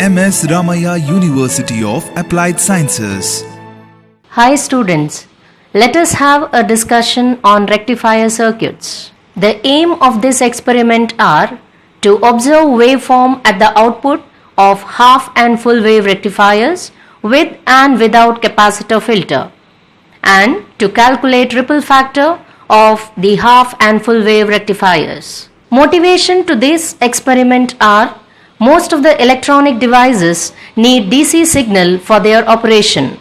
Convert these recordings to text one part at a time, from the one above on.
MS Ramaya University of Applied Sciences. Hi students, let us have a discussion on rectifier circuits. The aim of this experiment are to observe waveform at the output of half and full wave rectifiers with and without capacitor filter, and to calculate ripple factor of the half and full wave rectifiers. Motivation to this experiment are most of the electronic devices need DC signal for their operation.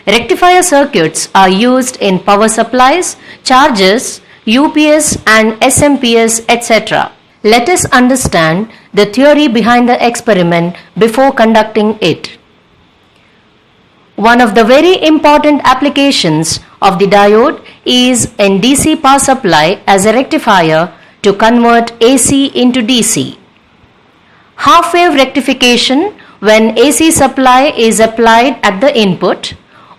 Rectifier circuits are used in power supplies, chargers, UPS and SMPS, etc. Let us understand the theory behind the experiment before conducting it. One of the very important applications of the diode is in DC power supply as a rectifier to convert AC into DC. Half wave rectification, when AC supply is applied at the input,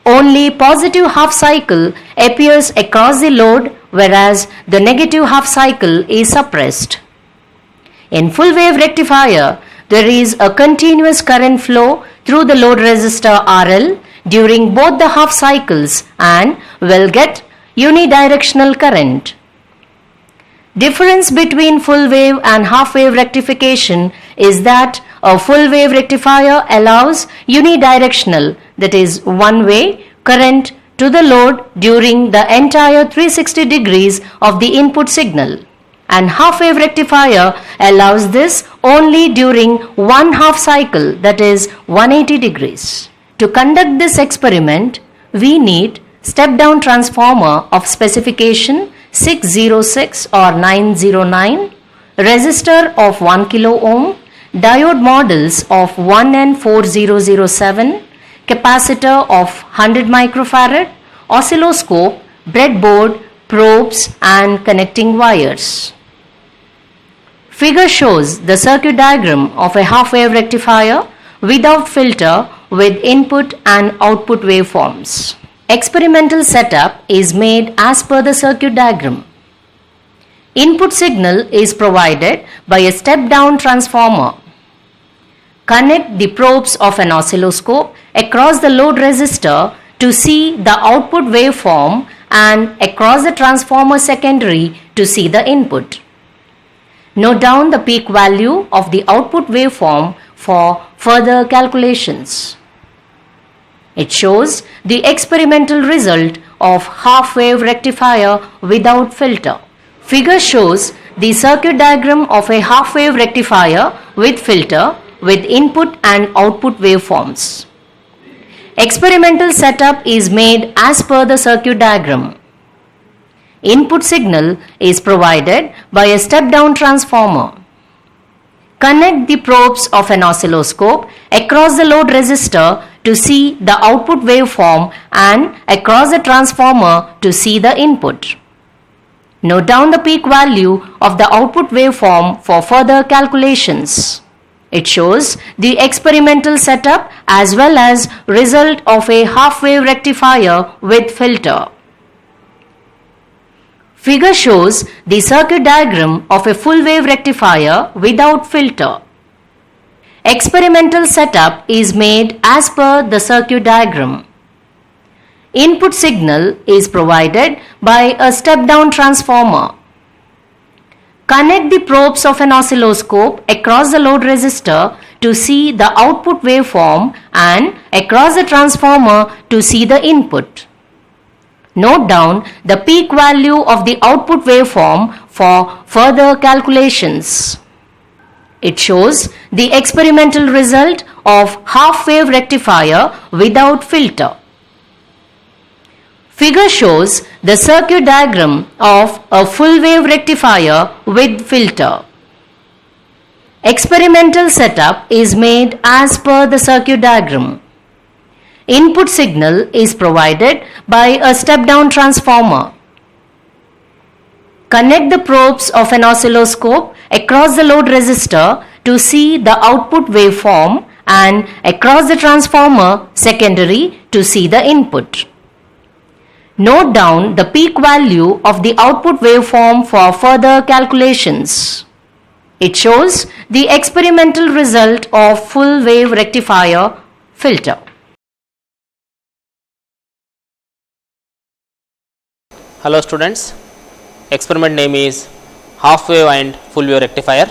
only positive half cycle appears across the load, whereas the negative half cycle is suppressed. In full wave rectifier, there is a continuous current flow through the load resistor RL during both the half cycles and will get unidirectional current. Difference between full wave and half wave rectification is that a full wave rectifier allows unidirectional, that is one way, current to the load during the entire 360 degrees of the input signal, and half wave rectifier allows this only during one half cycle, that is 180 degrees. To conduct this experiment, we need step down transformer of specification 606 or 909, resistor of 1 kilo ohm, diode models of 1N4007, capacitor of 100 microfarad, oscilloscope, breadboard, probes and connecting wires. Figure shows the circuit diagram of a half wave rectifier without filter with input and output waveforms. Experimental setup is made as per the circuit diagram. Input signal is provided by a step-down transformer. Connect the probes of an oscilloscope across the load resistor to see the output waveform and across the transformer secondary to see the input. Note down the peak value of the output waveform for further calculations. It shows the experimental result of half wave rectifier without filter. Figure shows the circuit diagram of a half wave rectifier with filter with input and output waveforms. Experimental setup is made as per the circuit diagram. Input signal is provided by a step-down transformer. Connect the probes of an oscilloscope across the load resistor to see the output waveform and across the transformer to see the input. Note down the peak value of the output waveform for further calculations. It shows the experimental setup as well as result of a half wave rectifier with filter. Figure shows the circuit diagram of a full wave rectifier without filter. Experimental setup is made as per the circuit diagram. Input signal is provided by a step-down transformer. Connect the probes of an oscilloscope across the load resistor to see the output waveform and across the transformer to see the input. Note down the peak value of the output waveform for further calculations. It shows the experimental result of half wave rectifier without filter. Figure shows the circuit diagram of a full wave rectifier with filter. Experimental setup is made as per the circuit diagram. Input signal is provided by a step-down transformer. Connect the probes of an oscilloscope across the load resistor to see the output waveform and across the transformer secondary to see the input. Note down the peak value of the output waveform for further calculations. It shows the experimental result of full wave rectifier filter. Hello students, experiment name is half wave and full wave rectifier.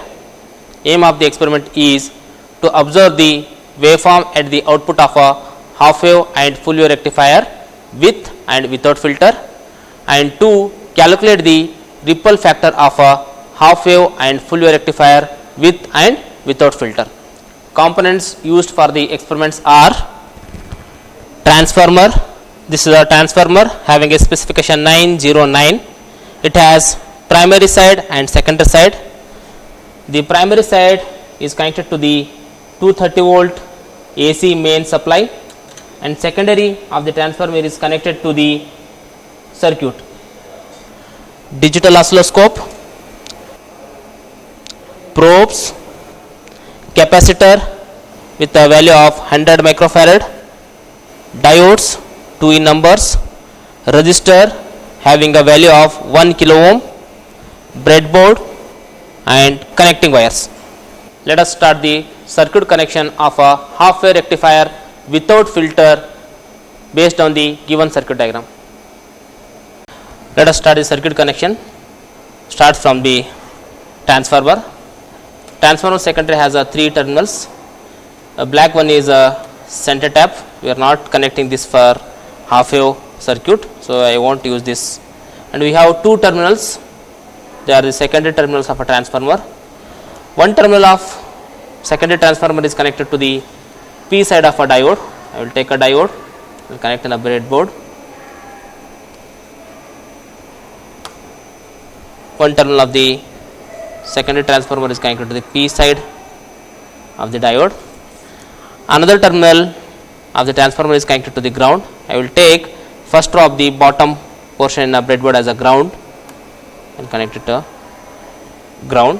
Aim of the experiment is to observe the waveform at the output of a half wave and full wave rectifier with and without filter, and to calculate the ripple factor of a half wave and full wave rectifier with and without filter. Components used for the experiments are transformer. This is a transformer having a specification 909. It has primary side and secondary side. The primary side is connected to the 230 volt AC main supply, and secondary of the transformer is connected to the circuit. Digital oscilloscope, probes, capacitor with a value of 100 microfarad, diodes 2 in numbers, resistor having a value of 1 kilo ohm, breadboard and connecting wires. Let us start the circuit connection of a half wave rectifier without filter based on the given circuit diagram. Let us start the circuit connection. Start from the transformer. Transformer secondary has a 3 terminals. A black one is a center tap. We are not connecting this for half wave circuit, so I won't use this. And we have 2 terminals. They are the secondary terminals of a transformer. One terminal of secondary transformer is connected to the P side of a diode. I will take a diode, will connect in a breadboard. One terminal of the secondary transformer is connected to the P side of the diode. Another terminal of the transformer is connected to the ground. I will take first row of the bottom portion in a breadboard as a ground and connect it to ground.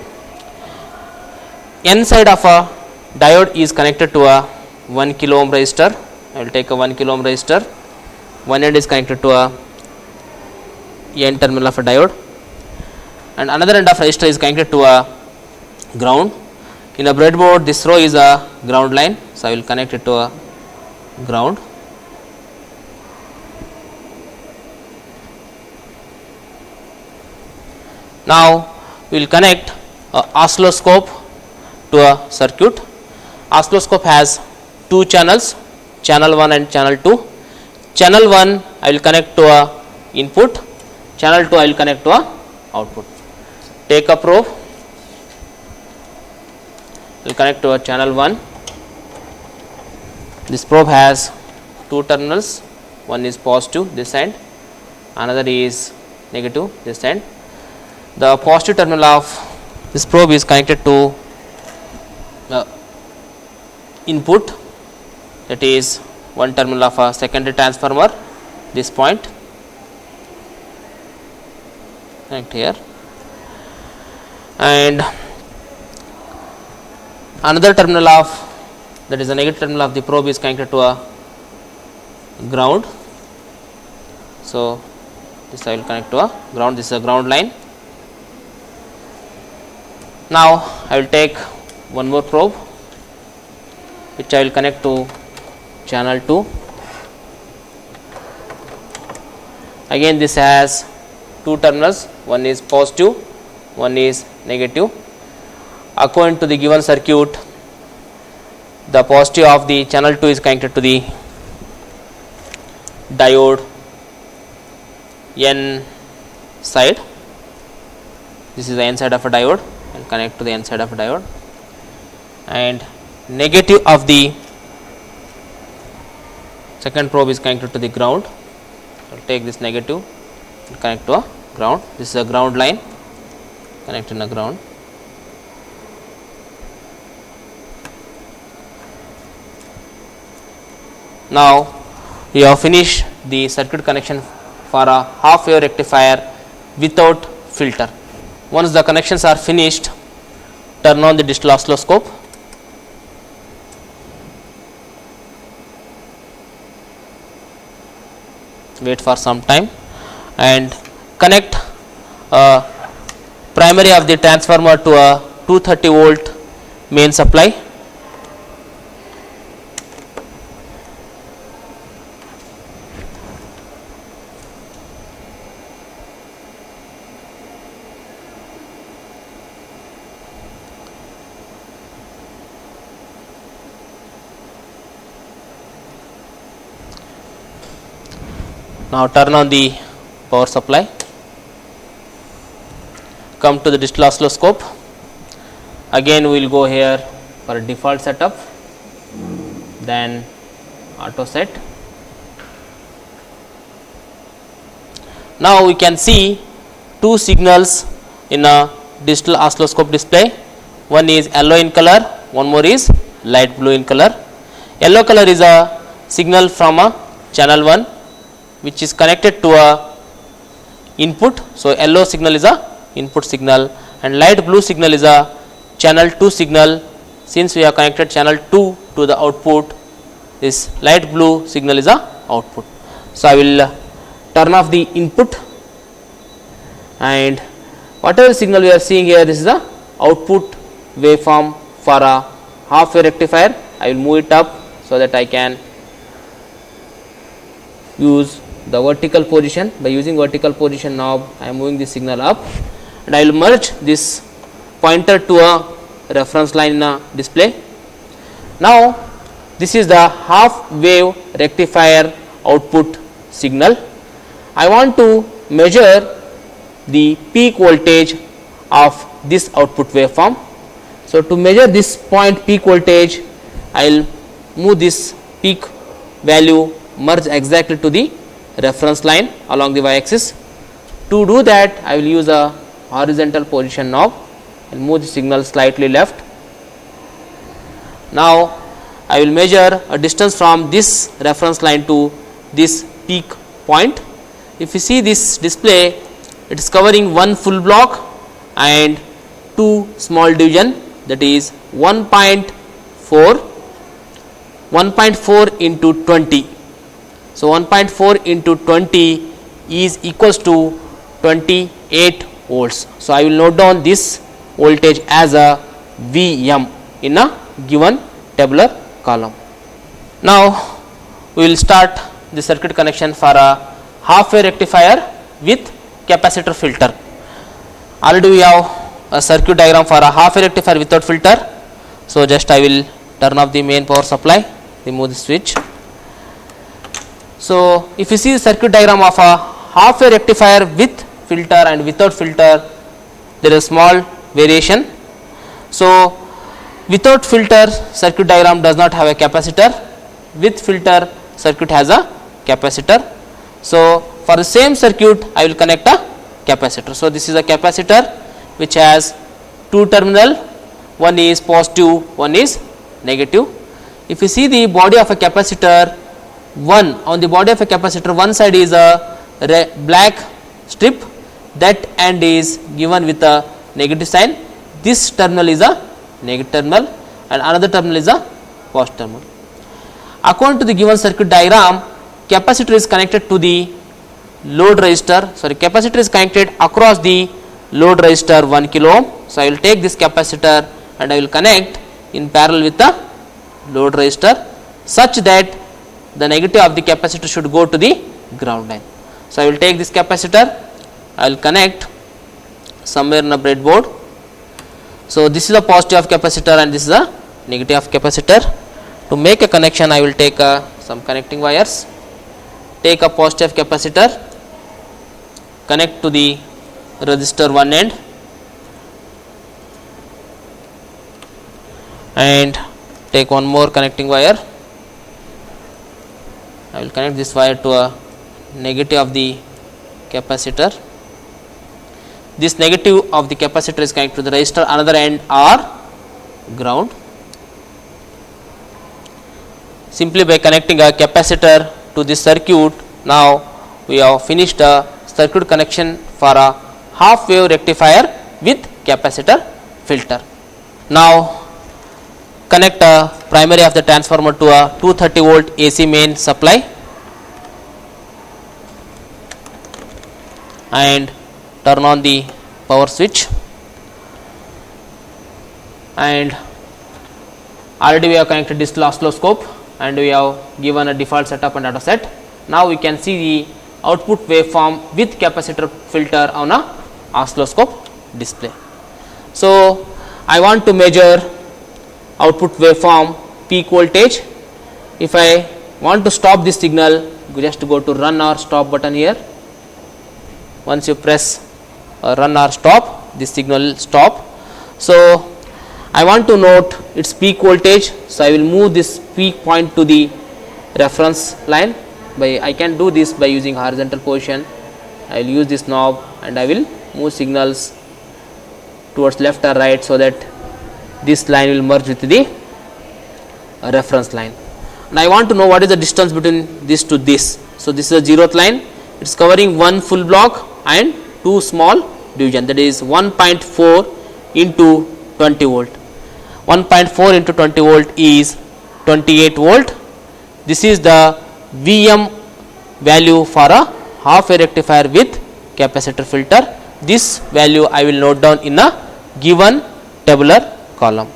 N side of a diode is connected to a 1 kilo ohm resistor. I will take a 1 kilo ohm resistor. One end is connected to a N terminal of a diode, and another end of resistor is connected to a ground. In a breadboard, this row is a ground line, so I will connect it to a ground. Now we will connect a oscilloscope to a circuit. Oscilloscope has 2 channels, channel 1 and channel 2. Channel 1 I will connect to a input, channel 2 I will connect to a output. Take a probe, will connect to a channel 1. This probe has 2 terminals, one is positive this end, another is negative this end. The positive terminal of this probe is connected to the input, that is one terminal of a secondary transformer, this point, connect here, and another terminal of, that is a negative terminal of the probe, is connected to a ground. So this I will connect to a ground. This is a ground line. Now I will take one more probe, which I will connect to channel 2. Again this has 2 terminals, one is positive, one is negative. According to the given circuit, the positive of the channel 2 is connected to the diode N side. This is the N side of a diode, and connect to the N side of a diode, and negative of the second probe is connected to the ground. I will take this negative and connect to a ground. This is a ground line, connect in a ground. Now we have finished the circuit connection for a half wave rectifier without filter. Once the connections are finished, turn on the digital oscilloscope. Wait for some time and connect primary of the transformer to a 230 volt main supply. Now turn on the power supply. Come to the digital oscilloscope. Again we will go here for default setup, then auto set. Now we can see two signals in a digital oscilloscope display. One is yellow in color, one more is light blue in color. Yellow color is a signal from a channel 1 which is connected to a input. So yellow signal is a input signal and light blue signal is a channel 2 signal. Since we have connected channel 2 to the output, this light blue signal is a output. So I will turn off the input, and whatever signal we are seeing here, this is the output waveform for a half wave rectifier. I will move it up so that I can use the vertical position. By using vertical position knob, I am moving the signal up, and I will merge this pointer to a reference line in a display. Now this is the half wave rectifier output signal. I want to measure the peak voltage of this output waveform. So to measure this point peak voltage, I will move this peak value merge exactly to the reference line along the y axis. To do that, I will use a horizontal position knob and move the signal slightly left. Now I will measure a distance from this reference line to this peak point. If you see this display, it is covering one full block and two small division, that is 1.4 into 20. So 1.4 into 20 is equals to 28 volts. So I will note down this voltage as a Vm in a given tabular column. Now we will start the circuit connection for a half wave rectifier with capacitor filter. Already we have a circuit diagram for a half wave rectifier without filter. So just I will turn off the main power supply, remove the switch. So if you see the circuit diagram of a half wave rectifier with filter and without filter, there is small variation. So without filter circuit diagram does not have a capacitor, with filter circuit has a capacitor. So for the same circuit I will connect a capacitor. So this is a capacitor which has two terminal, one is positive, one is negative. If you see the body of a capacitor, on the body of a capacitor, one side is a black strip, that end is given with a negative sign. This terminal is a negative terminal and another terminal is a positive terminal. According to the given circuit diagram, capacitor is connected to the load resistor. Capacitor is connected across the load resistor 1 kilo ohm. So I will take this capacitor and I will connect in parallel with the load resistor such that the negative of the capacitor should go to the ground line. So I will take this capacitor, I will connect somewhere in a breadboard. So this is a positive of capacitor and this is a negative of capacitor. To make a connection, I will take some connecting wires, take a positive capacitor, connect to the resistor one end and take one more connecting wire. I will connect this wire to a negative of the capacitor. This negative of the capacitor is connected to the resistor, another end or ground. Simply by connecting a capacitor to this circuit, now we have finished a circuit connection for a half wave rectifier with capacitor filter. Now connect a primary of the transformer to a 230 volt AC main supply and turn on the power switch. and already we have connected this oscilloscope and we have given a default setup and data set. Now we can see the output waveform with capacitor filter on a oscilloscope display. So I want to measure output waveform peak voltage. If I want to stop this signal, just go to run or stop button here. Once you press run or stop, this signal will stop. So I want to note its peak voltage, so I will move this peak point to the reference line. I can do this by using horizontal position. I will use this knob and I will move signals towards left or right, so that this line will merge with the reference line. And I want to know what is the distance between this to this. So this is a zeroth line, it is covering one full block and two small division, that is 1.4 into 20 volt. 1.4 into 20 volt is 28 volt. This is the Vm value for a half wave rectifier with capacitor filter. This value I will note down in a given tabular column.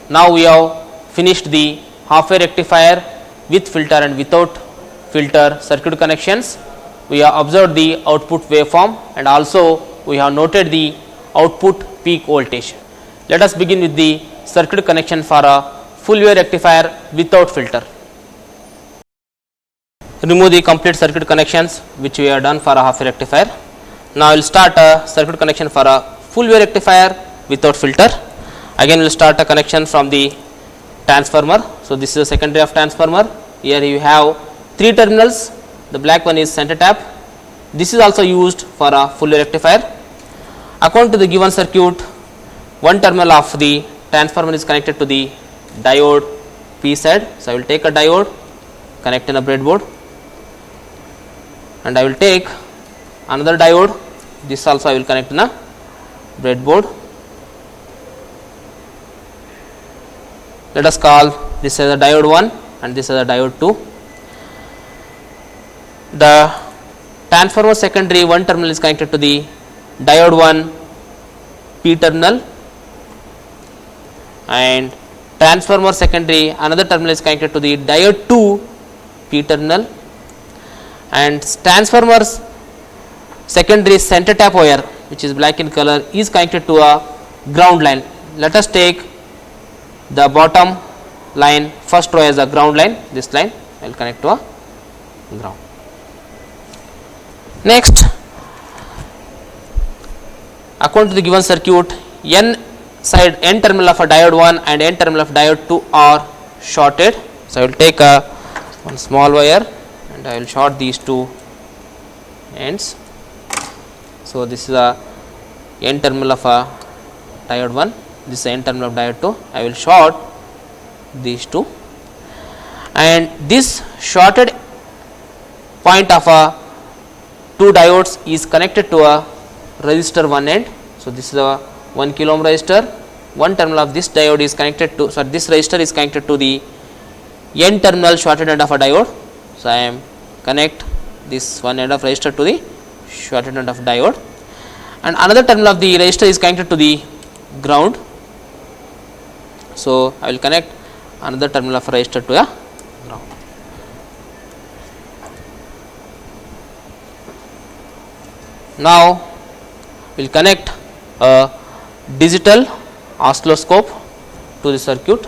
Now we have finished the half wave rectifier with filter and without filter circuit connections. We have observed the output waveform and also we have noted the output peak voltage. Let us begin with the circuit connection for a full wave rectifier without filter. Remove the complete circuit connections which we have done for a half wave rectifier. Now I will start a circuit connection for a full wave rectifier without filter. Again we will start a connection from the transformer. So this is a secondary of transformer. Here you have three terminals. The black one is center tap. This is also used for a full wave rectifier. According to the given circuit, one terminal of the transformer is connected to the diode P side. So I will take a diode, connect in a breadboard, and I will take another diode. This also I will connect in a breadboard. Let us call this as a diode 1 and this as a diode 2. The transformer secondary, one terminal is connected to the diode 1 P terminal, and transformer secondary another terminal is connected to the diode 2 P terminal, and transformers secondary center tap wire, which is black in color, is connected to a ground line. Let us take the bottom line first row as a ground line. This line I will connect to a ground. Next, according to the given circuit, n terminal of a diode 1 and n terminal of diode 2 are shorted. So I will take one small wire and I will short these two ends. So this is a n terminal of a diode 1, this is n terminal of diode 2. I will short these two, and this shorted point of a two diodes is connected to a resistor one end. So this is a 1 kilo ohm resistor. One terminal of this diode is connected to, so this resistor is connected to the n terminal shorted end of a diode. So I am connect this one end of resistor to the shorted end of diode, and another terminal of the resistor is connected to the ground. So I will connect another terminal of resistor to a ground. Now we will connect a digital oscilloscope to the circuit.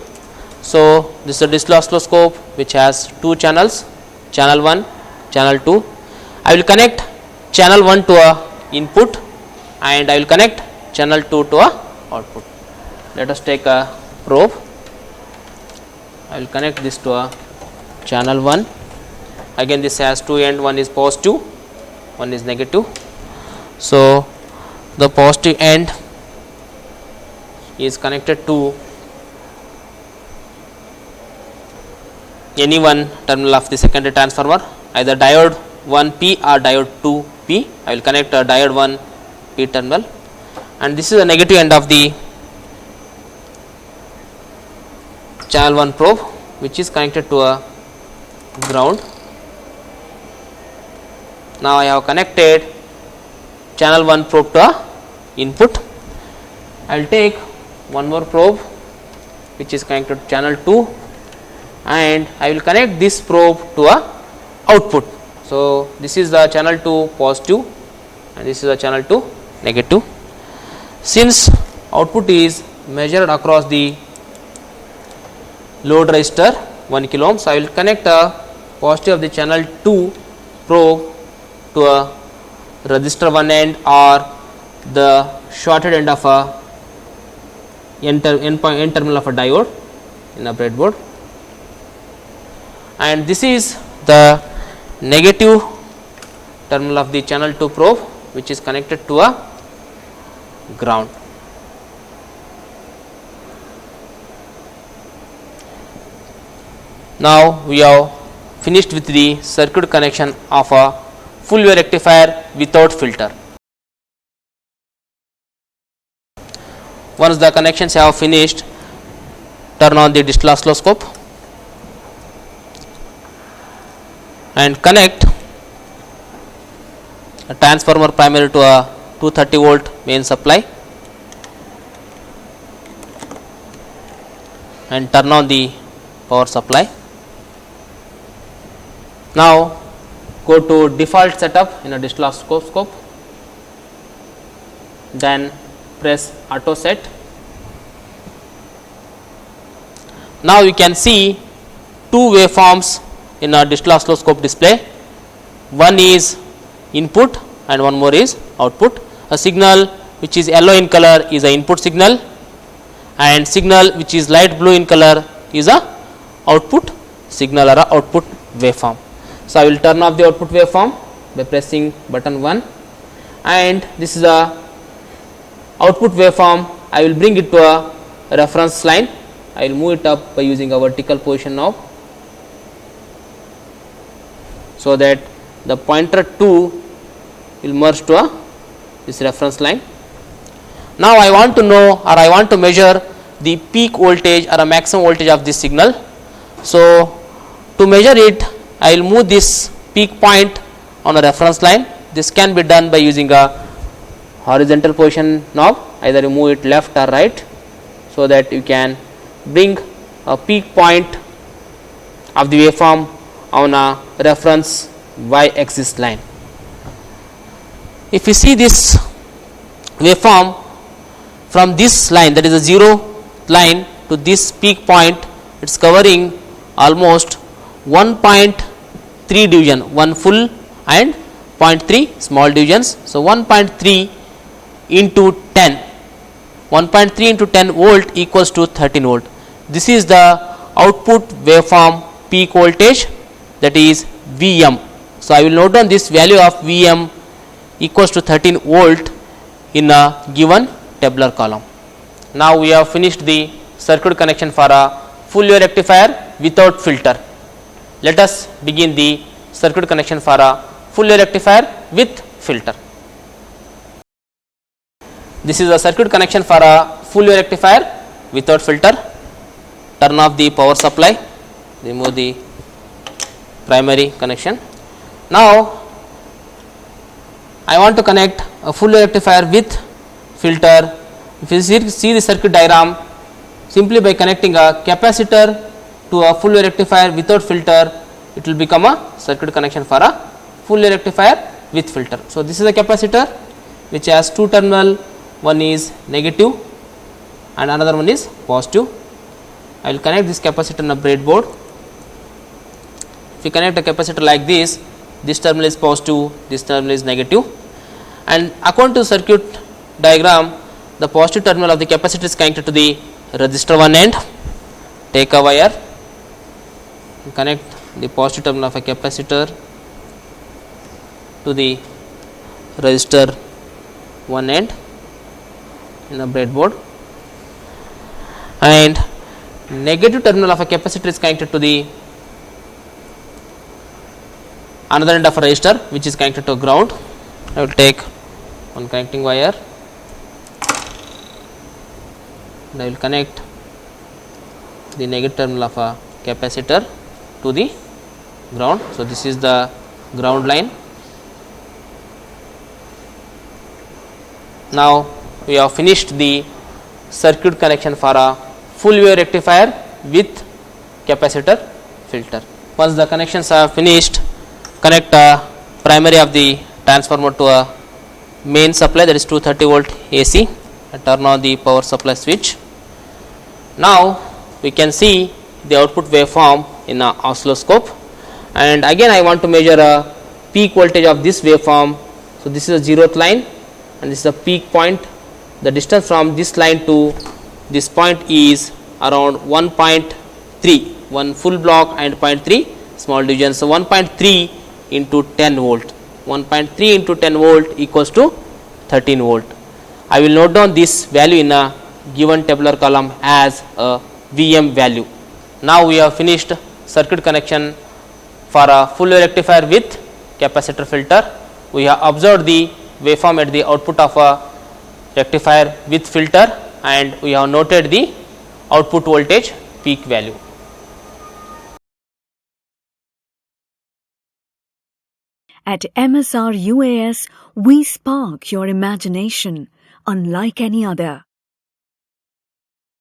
So this is a digital oscilloscope which has two channels, channel 1, channel 2. I will connect channel 1 to a input and I will connect channel 2 to a output. Let us take a probe. I will connect this to a channel 1. Again this has two end, one is positive, one is negative. So the positive end is connected to any one terminal of the secondary transformer, either diode 1P or diode 2P. I will connect a diode 1P terminal, and this is the negative end of the channel 1 probe, which is connected to a ground. Now I have connected channel 1 probe to a input. I will take one more probe which is connected to channel 2, and I will connect this probe to a output. So, this is the channel 2 positive and this is the channel 2 negative. Since output is measured across the load resistor 1 kilo ohms, I will connect a positive of the channel 2 probe to a resistor one end or the shorted end of a N terminal of a diode in a breadboard, and this is the negative terminal of the channel 2 probe, which is connected to a ground. Now we have finished with the circuit connection of a full wave rectifier without filter. Once the connections have finished, turn on the digital oscilloscope and connect a transformer primary to a 230 volt main supply and turn on the power supply. Now go to default setup in a digital oscilloscope, then press auto set. Now you can see two waveforms in a digital oscilloscope display. One is input and one more is output. A signal which is yellow in color is a input signal, and signal which is light blue in color is a output signal or a output waveform. So I will turn off the output waveform by pressing button 1, and this is a output waveform. I will bring it to a reference line. I will move it up by using a vertical position knob, so that the pointer 2 will merge to this reference line. Now I want to know, or I want to measure the peak voltage or a maximum voltage of this signal. So to measure it, I will move this peak point on a reference line. This can be done by using a horizontal position knob. Either you move it left or right, so that you can bring a peak point of the waveform on a reference y axis line. If you see this waveform from this line, that is a 0 line, to this peak point, it is covering almost 1.3 division, one full and 0.3 small divisions. So 1.3 into 10, 1.3 into 10 volt equals to 13 volt. This is the output waveform peak voltage, that is Vm. So I will note down this value of Vm equals to 13 volt in a given tabular column. Now we have finished the circuit connection for a full wave rectifier without filter. Let us begin the circuit connection for a full wave rectifier with filter. This is a circuit connection for a full wave rectifier without filter. Turn off the power supply, remove the primary connection. Now I want to connect a full wave rectifier with filter. If you see the circuit diagram, simply by connecting a capacitor to a full wave rectifier without filter, it will become a circuit connection for a full wave rectifier with filter. So this is a capacitor which has two terminal, one is negative and another one is positive. I will connect this capacitor on a breadboard. If you connect a capacitor like this terminal is positive, this terminal is negative, and according to circuit diagram, the positive terminal of the capacitor is connected to the resistor one end. Take a wire and connect the positive terminal of a capacitor to the resistor one end in a breadboard, and negative terminal of a capacitor is connected to the another end of a resistor, which is connected to ground. I will take one connecting wire and I will connect the negative terminal of a capacitor to the ground. So this is the ground line. Now we have finished the circuit connection for a full wave rectifier with capacitor filter. Once the connections are finished, connect primary of the transformer to a main supply, that is 230 volt AC, and turn on the power supply switch. Now we can see the output waveform in a oscilloscope, and again I want to measure a peak voltage of this waveform. So this is a 0th line and this is a peak point. The distance from this line to this point is around 1.3, one full block and 0.3 small division. So 1.3 into 10 volt, 1.3 into 10 volt equals to 13 volt. I will note down this value in a given tabular column as a VM value. Now we have finished circuit connection for a full wave rectifier with capacitor filter. We have observed the waveform at the output of a rectifier with filter, and we have noted the output voltage peak value. At MSR UAS, we spark your imagination unlike any other.